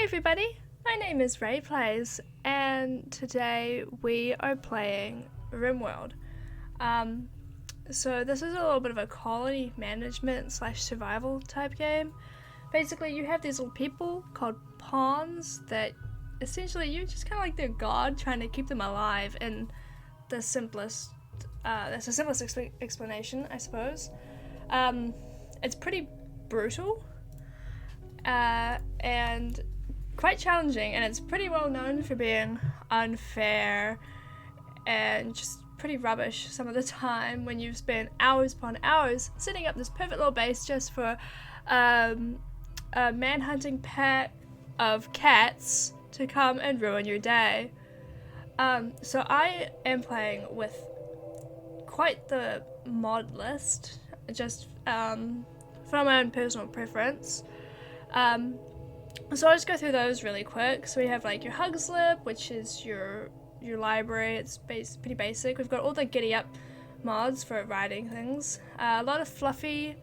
everybody, my name is Ray Plays, and today we are playing Rimworld. So this is a little bit of a colony management / survival type game. Basically, you have these little people called pawns that essentially you're just kind of like their god, trying to keep them alive in the simplest, that's the simplest explanation, I suppose. It's pretty brutal, and quite challenging, and it's pretty well known for being unfair and just pretty rubbish some of the time when you've spent hours upon hours setting up this perfect little base just for a man-hunting pack of cats to come and ruin your day. So I am playing with quite the mod list, just from my own personal preference. So I'll just go through those really quick. So we have like your hug slip, which is your library. It's pretty basic. We've got all the giddy up mods for writing things. A lot of fluffy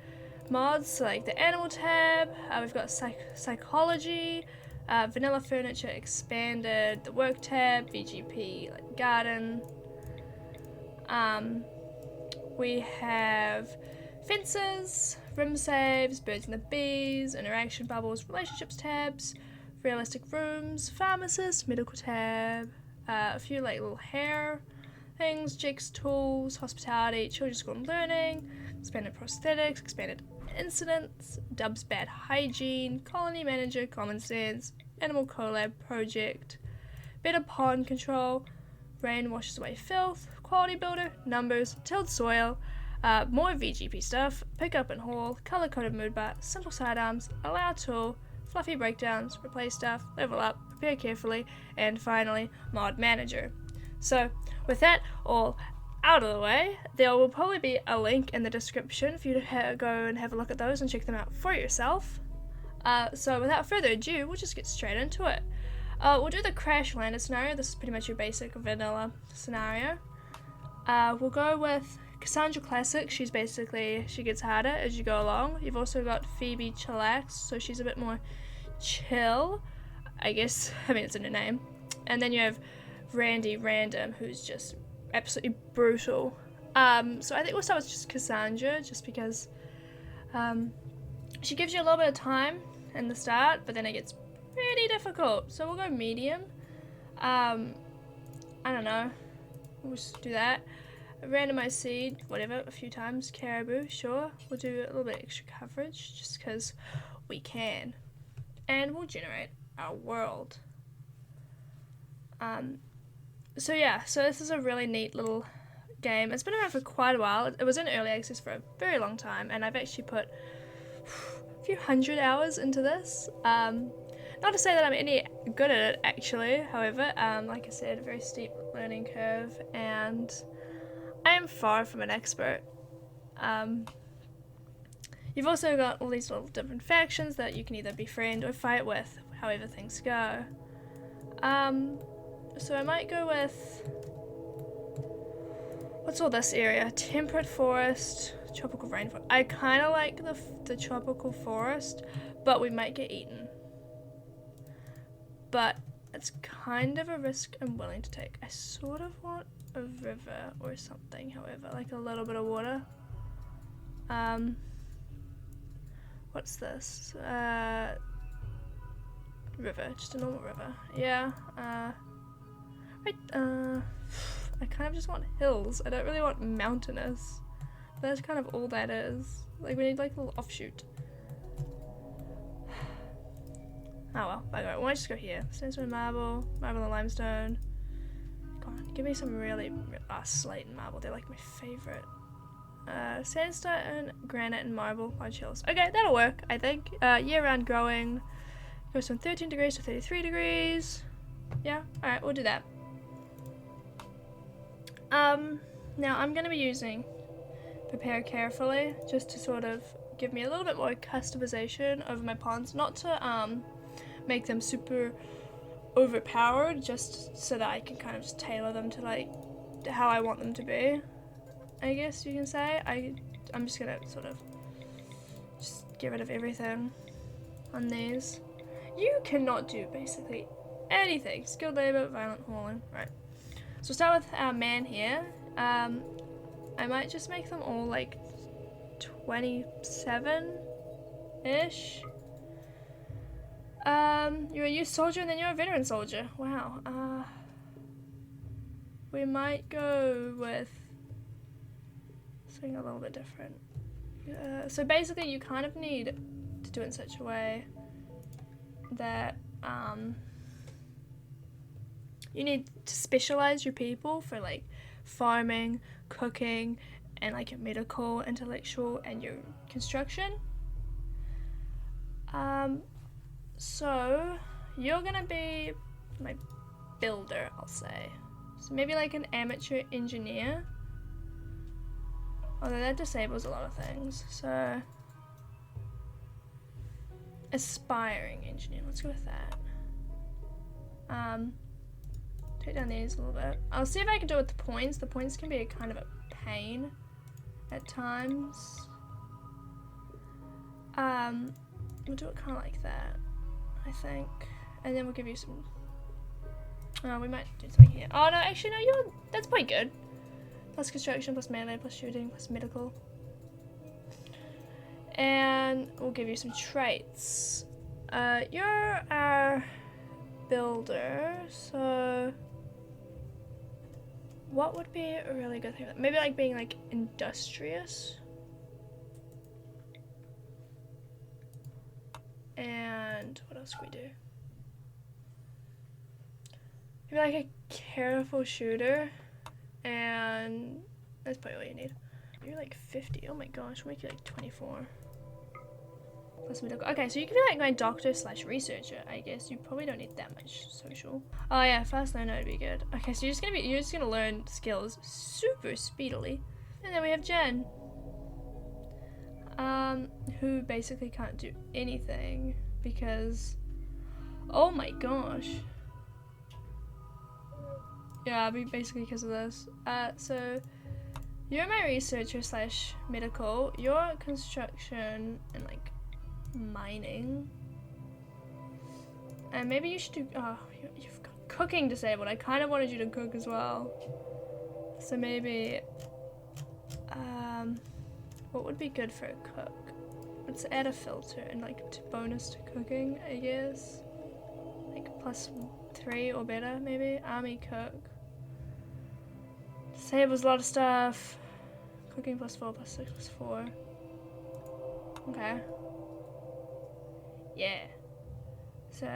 mods, so like the animal tab. We've got psychology, vanilla furniture expanded, the work tab, VGP like garden. We have fences, rim saves, birds and the bees, interaction bubbles, relationships tabs, realistic rooms, pharmacist, medical tab, a few like little hair things, jigs, tools, hospitality, children's school and learning, expanded prosthetics, expanded incidents, Dub's bad hygiene, colony manager, common sense, animal collab project, better pond control, rain washes away filth, quality builder, numbers, tilled soil, more VGP stuff, pick up and haul, color-coded mood bar, simple sidearms, allow tool, fluffy breakdowns, replace stuff, level up, prepare carefully, and finally, mod manager. So, with that all out of the way, there will probably be a link in the description for you to go and have a look at those and check them out for yourself. So without further ado, we'll just get straight into it. We'll do the crash landed scenario. This is pretty much your basic vanilla scenario. We'll go with Cassandra Classic. She gets harder as you go along. You've also got Phoebe Chillax, so she's a bit more chill, I guess. I mean, it's in her name. And then you have Randy Random, who's just absolutely brutal. So I think we'll start with just Cassandra, just because she gives you a little bit of time in the start, but then it gets pretty difficult. So we'll go medium. I don't know. We'll just do that. Randomized seed, whatever, a few times. Caribou, sure. We'll do a little bit extra coverage just because we can. And we'll generate our world. So this is a really neat little game. It's been around for quite a while. It was in early access for a very long time, and I've actually put a few hundred hours into this. Not to say that I'm any good at it, actually. However, like I said, a very steep learning curve, and I am far from an expert. You've also got all these little different factions that you can either befriend or fight with, however things go. So I might go with, what's all this area? Temperate forest, tropical rainforest. I kind of like the tropical forest, but we might get eaten. But it's kind of a risk I'm willing to take. I sort of want a river or something, however, like a little bit of water. What's this? River, just a normal river. Yeah, I kind of just want hills. I don't really want mountainous. That's kind of all that is. Like, we need like a little offshoot. Oh well, by the way, why don't I just go here? Sandstone, marble and limestone. Come on, give me some really, slate and marble. They're like my favorite. Sandstone, granite, and marble. Large hills. Okay, that'll work, I think. Year-round growing. Goes from 13 degrees to 33 degrees. Yeah, alright, we'll do that. Now I'm going to be using Prepare Carefully, just to sort of give me a little bit more customization over my pawns. Not to, make them super overpowered, just so that I can kind of just tailor them to, like, how I want them to be, I guess you can say. I'm just going to sort of just get rid of everything on these. You cannot do basically anything. Skilled labor, violent hauling. Right. So we'll start with our man here. I might just make them all like 27-ish. You're a youth soldier and then you're a veteran soldier. Wow. We might go with something a little bit different. So basically you kind of need to do it in such a way that you need to specialize your people for like farming, cooking, and like your medical, intellectual, and your construction. So you're gonna be my builder, I'll say. So maybe like an amateur engineer. Although that disables a lot of things. So aspiring engineer, let's go with that. Take down these a little bit. I'll see if I can do it with the points. The points can be a kind of a pain at times. We'll do it kind of like that, I think. And then we'll give you some... Oh, we might do something here. Oh no, actually no, that's pretty good. Plus construction, plus melee, plus shooting, plus medical. And we'll give you some traits. You're our builder, so what would be a really good thing? Maybe like being like industrious. And what else can we do? Maybe like a careful shooter. And that's probably all you need. You're like 50. Oh my gosh, we'll make you like 24. Plus medical. Okay, so you can be like my doctor / researcher, I guess. You probably don't need that much social. Oh yeah, fast learner would be good. Okay, so you're just gonna learn skills super speedily. And then we have Jen. Who basically can't do anything because, oh my gosh. Yeah, basically because of this. So you're my researcher / medical. You're construction and like mining. And maybe you should do, oh, you've got cooking disabled. I kind of wanted you to cook as well. So maybe, what would be good for a cook? Let's add a filter and like bonus to cooking, I guess. Like +3 or better, maybe. Army cook. Disables a lot of stuff. Cooking +4, +6, +4. Okay. Yeah. So,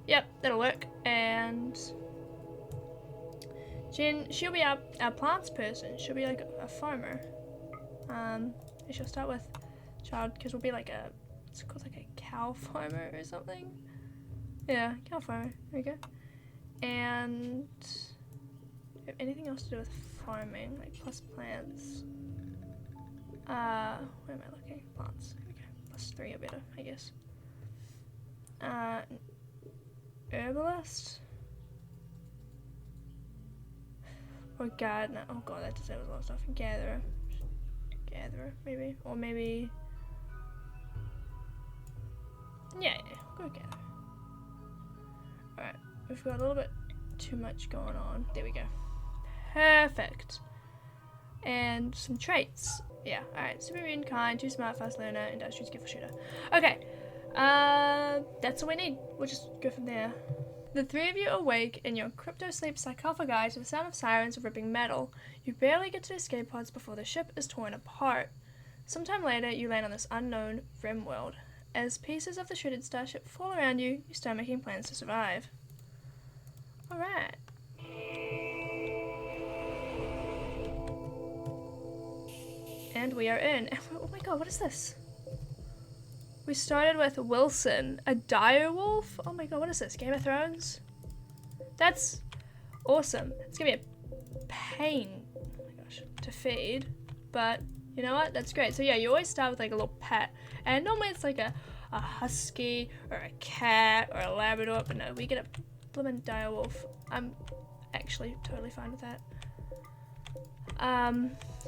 yep, that'll work. And Jen, she'll be our plants person. She'll be like a farmer. She'll start with child, because we'll be like it's called like a cow farmer or something. Yeah, cow farmer. There we go. And anything else to do with farming, like plus plants. Where am I looking? Plants. There we go. +3 or better, I guess. Herbalist? Or gardener. Oh god, that disables a lot of stuff. Gatherer, maybe. Or maybe... Yeah, go gatherer. Alright, we've got a little bit too much going on. There we go. Perfect. And some traits. Yeah, alright. Super immune, kind, too smart, fast learner, industrious, skillful shooter. Okay. That's all we need. We'll just go from there. The three of you awake in your crypto-sleep sarcophagi to the sound of sirens ripping metal. You barely get to the escape pods before the ship is torn apart. Sometime later, you land on this unknown Rimworld. As pieces of the shredded starship fall around you, you start making plans to survive. Alright. And we are in. Oh my god, what is this? We started with Wilson, a dire wolf. Oh my god, what is this? Game of Thrones? That's awesome. It's gonna be a pain, oh my gosh, to feed, but you know what? That's great. So yeah, you always start with like a little pet, and normally it's like a husky or a cat or a Labrador, but no, we get a blimmin' dire wolf. I'm actually totally fine with that.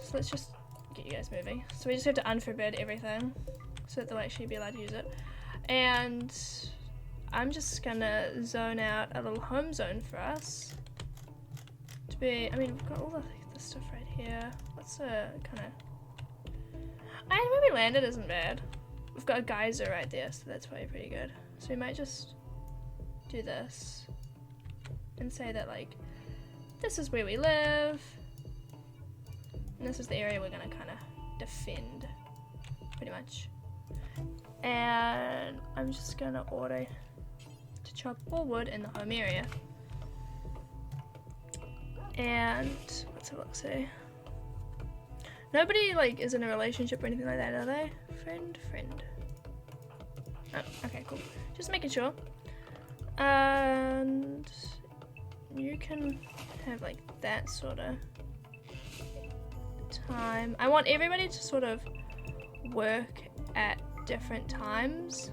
So let's just get you guys moving. So we just have to unforbid everything, so that they'll actually be allowed to use it. And I'm just gonna zone out a little home zone for us. To be, I mean, we've got all the stuff right here. Let's kind of. I mean, where we landed isn't bad. We've got a geyser right there, so that's probably pretty good. So we might just do this and say that like this is where we live, and this is the area we're gonna kind of defend, pretty much. And I'm just gonna order to chop all wood in the home area. And let's have a look, see. Nobody like is in a relationship or anything like that, are they? Friend. Oh, okay, cool. Just making sure. And you can have like that sort of time. I want everybody to sort of work at different times,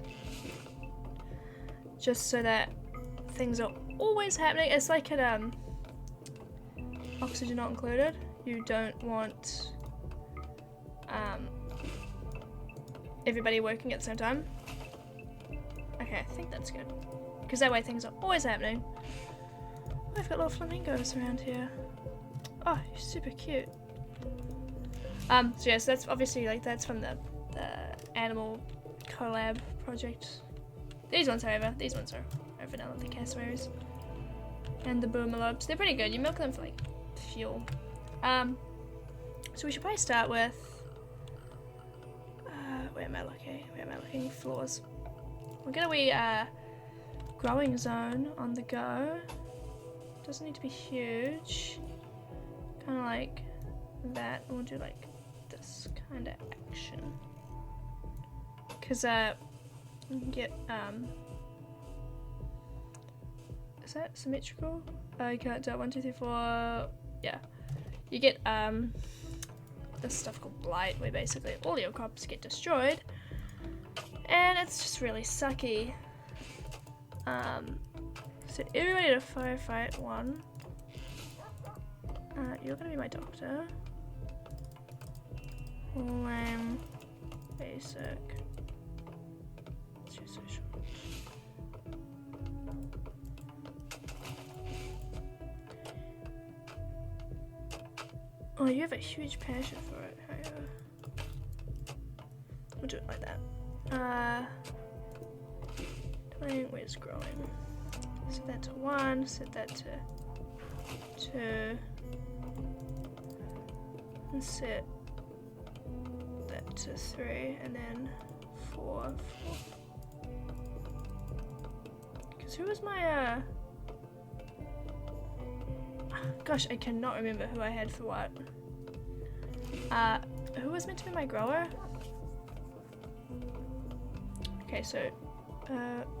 just so that things are always happening. It's like at oxygen not included. You don't want everybody working at the same time. Okay, I think that's good, because that way things are always happening. Oh, I've got little flamingos around here. Oh, you're super cute. So yes, that's obviously like that's from the animal collab project. These ones, however, are vanilla, the cassowaries and the boomalopes. They're pretty good. You milk them for like fuel. So we should probably start with where am I looking? Floors. We're gonna be growing zone on the go. Doesn't need to be huge. Kind of like that. We'll do like this kind of action. Cause we can get is that symmetrical? I can't tell. 1, 2, 3, 4. Yeah. You get this stuff called blight, where basically all your crops get destroyed, and it's just really sucky. So everybody to firefight 1. You're gonna be my doctor. Lame. Basic. Let's do social. Oh, you have a huge passion for it. We'll do it like that. Where's growing? Set that to 1, set that to 2, and set that to 3, and then 4. Because who was my, gosh, I cannot remember who I had for what. Who was meant to be my grower? Okay, so,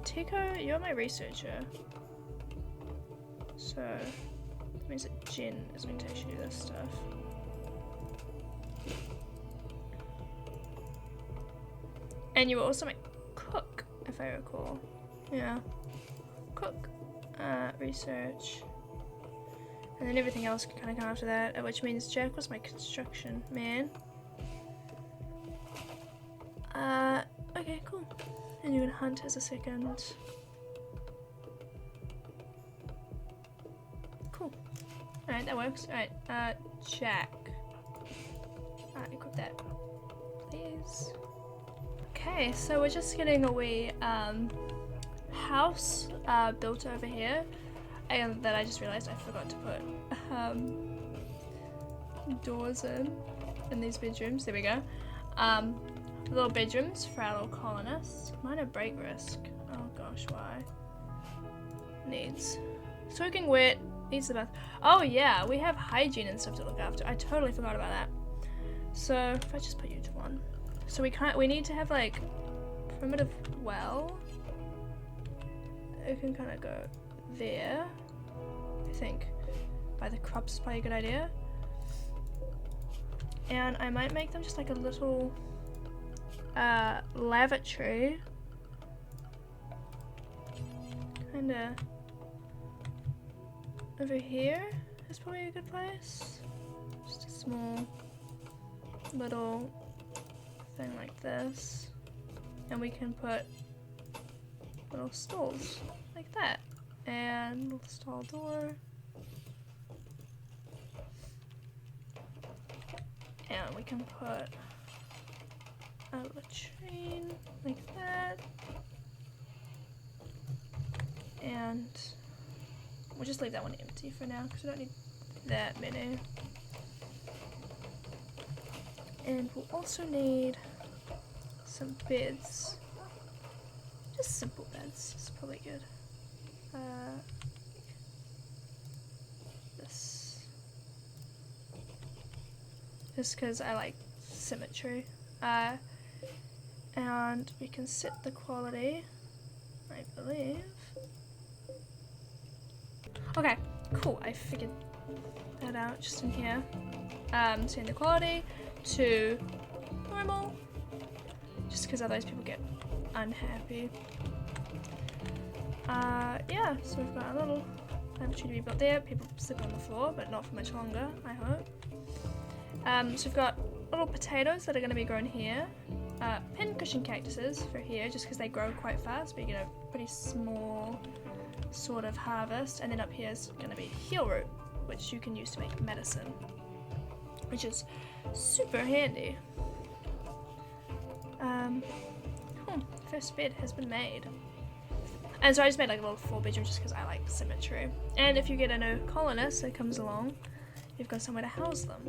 Tico, you're my researcher. So, that means that Jen is meant to actually do this stuff. And you were also my cook, if I recall. Yeah. Cook. Research. And then everything else can kind of come after that, which means Jack was my construction man. Okay, cool. And you can hunt as a second. Cool. Alright, that works. Alright, Jack. Equip that, please. Okay, so we're just getting a wee house built over here. And that I just realized I forgot to put doors in these bedrooms. There we go. Little bedrooms for our little colonists. Minor break risk. Oh gosh, why? Needs soaking wet. Needs the bath. Oh yeah, we have hygiene and stuff to look after. I totally forgot about that. So if I just put you to 1, so we need to have like primitive well. It can kind of go there. I think by the crops is probably a good idea. And I might make them just like a little lavatory. Kinda over here is probably a good place. Just a small little thing like this. And we can put little stalls like that, and little stall door, and we can put a latrine like that, and we'll just leave that one empty for now because we don't need that many. And we'll also need some beds. Just simple beds is probably good. This. Just because I like symmetry. And we can set the quality, I believe. Okay, cool. I figured that out just in here. Setting the quality to normal, just because otherwise people get unhappy. Yeah, so we've got a little lavatory to be built there. People sleep on the floor, but not for much longer, I hope. So we've got little potatoes that are going to be grown here. Pincushion cactuses for here, just because they grow quite fast, but you get a pretty small sort of harvest. And then up here is going to be heel root, which you can use to make medicine, which is super handy. First bed has been made. And so I just made like a little 4-bedroom just because I like symmetry. And if you get a new colonist that comes along, you've got somewhere to house them.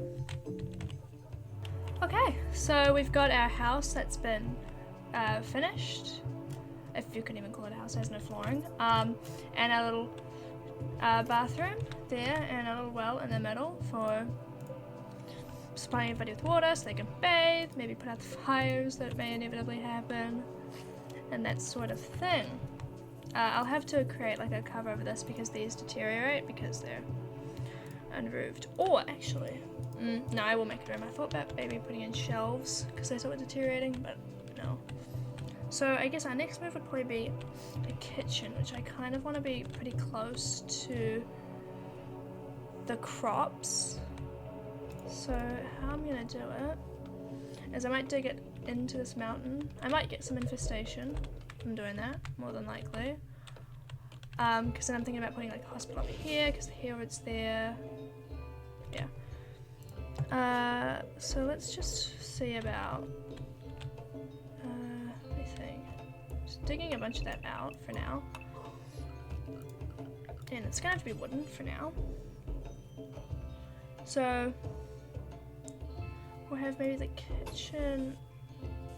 Okay, so we've got our house that's been finished, if you can even call it a house, it has no flooring. And our little bathroom there, and a little well in the middle for supplying everybody with water so they can bathe, maybe put out the fires that may inevitably happen, and that sort of thing. I'll have to create like a cover over this because these deteriorate because they're unroofed. Or actually, no, I will make a room. I thought about maybe putting in shelves because I saw it deteriorating, but no. So I guess our next move would probably be a kitchen, which I kind of want to be pretty close to the crops. So how I'm gonna do it is I might dig it into this mountain. I might get some infestation from doing that, more than likely. Because then I'm thinking about putting like a hospital up here, because the Herald's there. Yeah. So let's just see about, let me think. Just digging a bunch of that out for now. And it's gonna have to be wooden for now. So we'll have maybe the kitchen.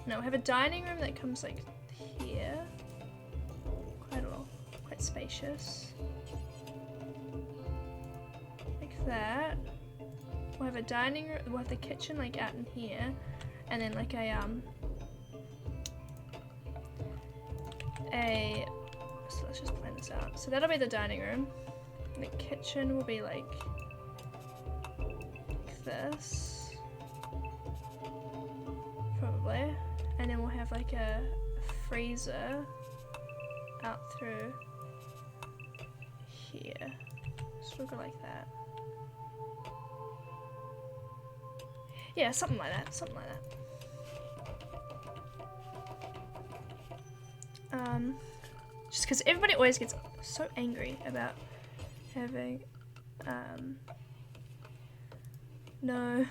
No, we'll have a dining room that comes like here. Quite spacious. Like that. We'll have a dining room, we'll have the kitchen like out in here, and then like so let's just plan this out. So that'll be the dining room. The kitchen will be like this, probably, and then we'll have like a freezer out through here. So we'll go like that. Yeah, something like that, something like that. Just because everybody always gets so angry about having no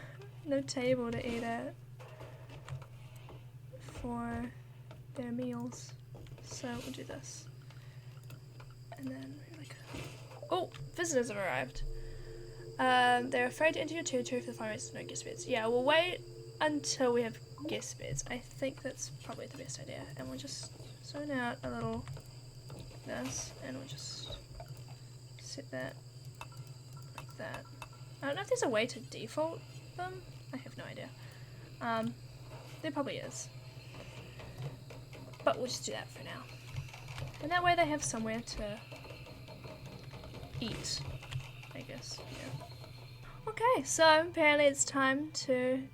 table to eat at for their meals. So we'll do this. And then we're like, oh, visitors have arrived. They're afraid to enter your territory for the fire race, no guest beds. Yeah, we'll wait until we have guest beds. I think that's probably the best idea. And we'll just zone out a little this, and we'll just set that like that. I don't know if there's a way to default them. I have no idea. There probably is. But we'll just do that for now. And that way they have somewhere to eat, I guess. Yeah. Okay, so apparently it's time to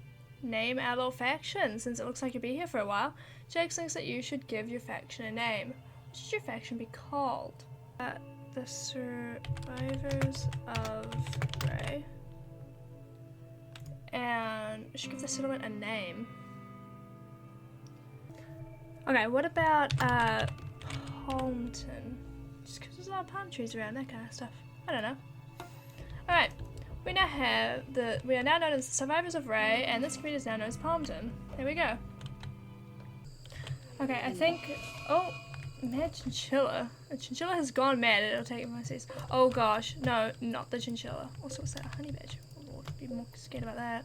name our little faction, since it looks like you'll be here for a while. Jake thinks that you should give your faction a name. What should your faction be called? The Survivors of Grey. And we should give the settlement a name. Okay, what about Palmton? Just because there's a lot of palm trees around, that kind of stuff. I don't know. Alright, we are now known as the Survivors of Ray, and this community is now known as Palmton. There we go. Okay, I think, oh, mad chinchilla. A chinchilla has gone mad, it'll take my seats. Oh gosh, no, not the chinchilla. Also, what's that, a honey badger? Oh lord, I'd be more scared about that.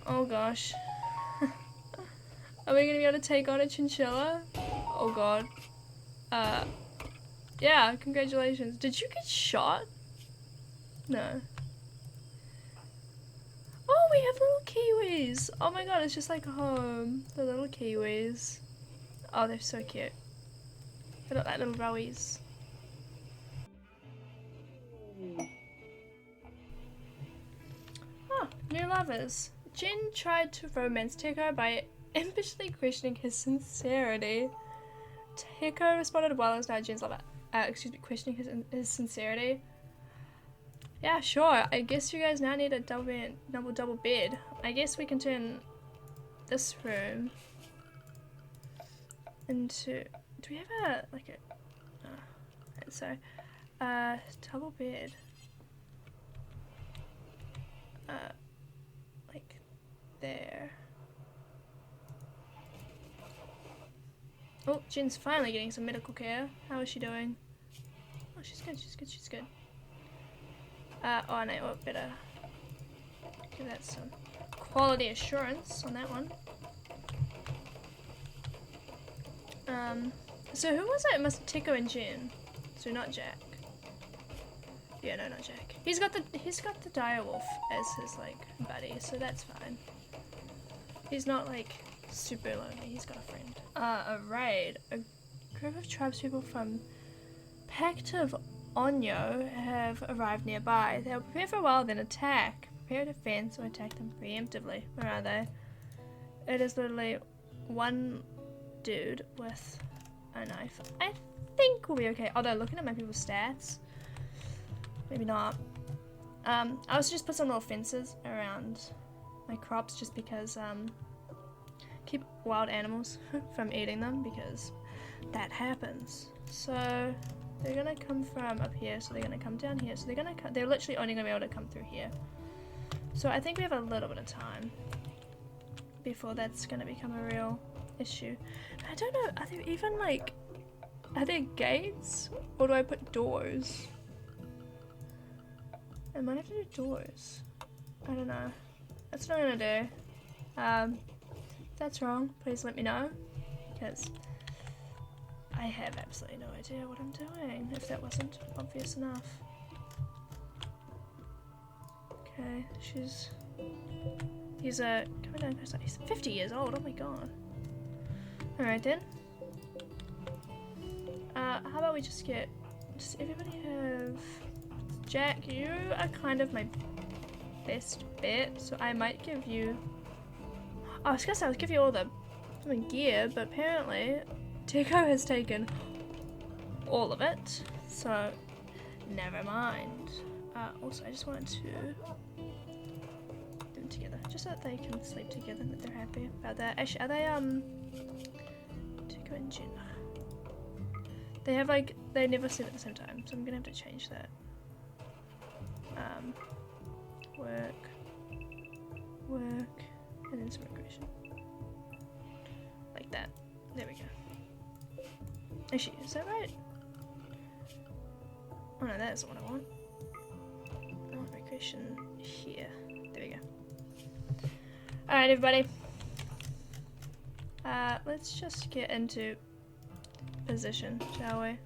Oh gosh. Are we gonna be able to take on a chinchilla? Oh god. Yeah, congratulations. Did you get shot? No. Oh, we have little kiwis. Oh my god, it's just like home. The little kiwis. Oh, they're so cute. They look like little rowies. Oh, new lovers. Jen tried to romance Teko by impishly questioning his sincerity. Teko responded well as now Jen's lover. Questioning his sincerity. Yeah, sure. I guess you guys now need a double bed. I guess we can turn this room into. Do we have a like a? So, double bed. Like there. Oh, Jen's finally getting some medical care. How is she doing? Oh, she's good. She's good. She's good. Oh no, well, better give that some quality assurance on that one. So who was it? It must be Teko and Jen. So not Jack. Yeah, no, not Jack. He's got the direwolf as his like buddy, so that's fine. He's not like super lonely. He's got a friend. A raid. A group of tribespeople from Pact of Onyo have arrived nearby. They'll prepare for a while, then attack. Prepare defense or attack them preemptively. Where are they? It is literally one dude with a knife. I think we'll be okay. Although looking at my people's stats, maybe not. I also just put some little fences around my crops just because keep wild animals from eating them because that happens. So they're gonna come from up here, so they're gonna come down here. So they're literally only gonna be able to come through here. So I think we have a little bit of time before that's gonna become a real issue. I don't know, are there even like, are there gates? Or do I put doors? I might have to do doors. I don't know. That's what I'm gonna do. If that's wrong, please let me know. Because I have absolutely no idea what I'm doing, if that wasn't obvious enough. Okay, he's coming down close. He's 50 years old, oh my god. Alright then. How about we just everybody have... Jack, you are kind of my best bet, so I might give you... Oh, I was gonna say I would give you all the gear, but apparently Teko has taken all of it, so never mind. Also, I just wanted to do them together, just so that they can sleep together and that they're happy about that. Actually, are they, Teko and Jen? They have, like, they never sleep at the same time, so I'm gonna have to change that. Work, and then some regression. Like that. There we go. Actually, is that right? Oh no, that isn't what I want. I want regression here. There we go. Alright, everybody. Let's just get into position, shall we?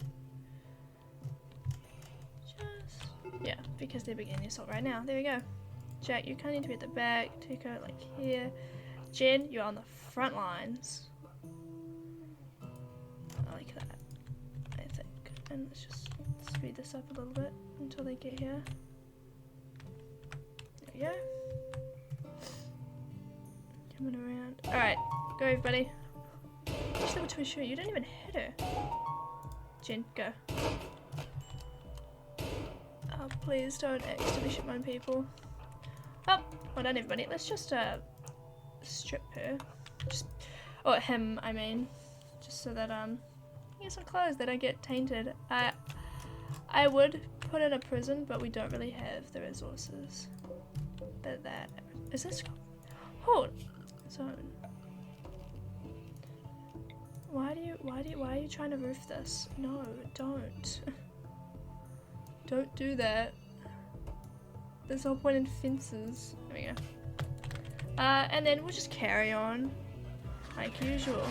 Yeah, because they're beginning the assault right now. There we go. Jack, you kind of need to be at the back. Teko, like here. Jen, you're on the front lines. I like that, I think. And let's just speed this up a little bit until they get here. There we go. Coming around. Alright, go everybody. Just level 2 shoot. You didn't even hit her. Jen, go. Oh, please don't accidentally shoot my people. Oh, well done everybody. Let's just strip her. Just, or him, I mean. just so that get some clothes that don't get tainted. I would put in a prison, but we don't really have the resources. But that is this. Hold. Zone. Why are you trying to roof this? No, don't. Don't do that. There's no point in fences. There we go. And then we'll just carry on like usual.